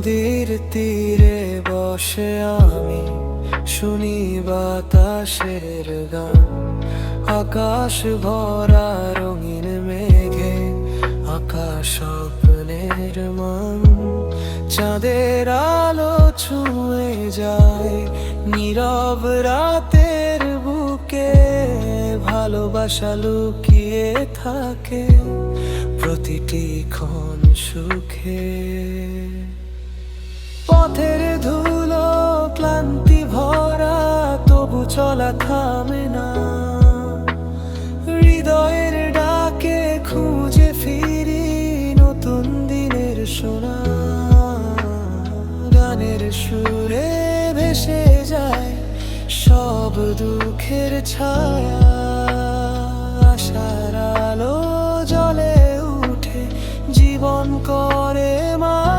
নদীর তীরে বসে আমি শুনি বাতাসের গান, আকাশ ভরা রঙিন মেঘে আকাশ স্বপ্নের মান। চাঁদের আলো ছুঁয়ে যায় নীরব রাতের বুকে, ভালোবাসা লুকিয়ে থাকে প্রতিটি ক্ষণ সুখে। পথের ধুলো ক্লান্তি ভরা, তবু চলা থামে না। হৃদয়ের ডাকে খুঁজে ফিরি নতুন দিনের সোনা। গানের সুরে ভেসে যায় সব দুঃখের ছায়া। আশার আলো জ্বলে উঠে, জীবন করে মায়ালো।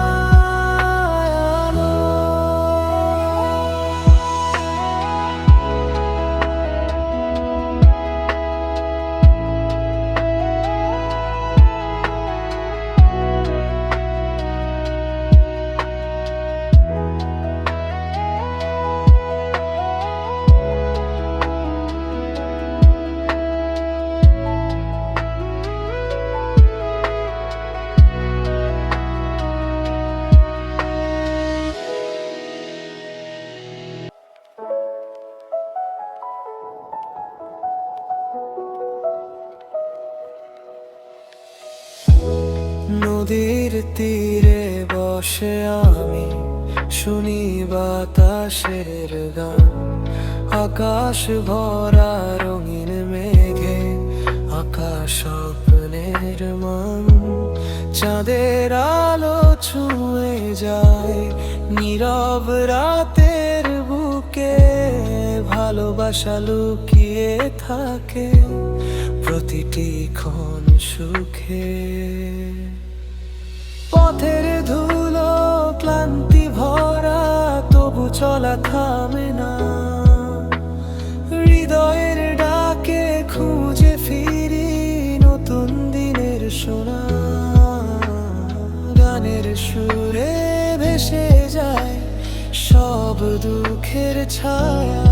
নদীর তীরে বসে আমি শুনি বাতাসের গান, আকাশ ভরা রঙিন মেঘে আকাশ স্বপ্নের মান। চাঁদের আলো ছুঁয়ে যায় নীরব রাতের বুকে, ভালোবাসা লুকিয়ে থাকে প্রতিটি ক্ষণ সুখে। পথের ধুলো ক্লান্তি ভরা, তবু চলা থামে না। হৃদয়ের ডাকে খুঁজে ফিরি নতুন দিনের সোনা। গানের সুরে ভেসে যায় সব দুঃখের ছায়া।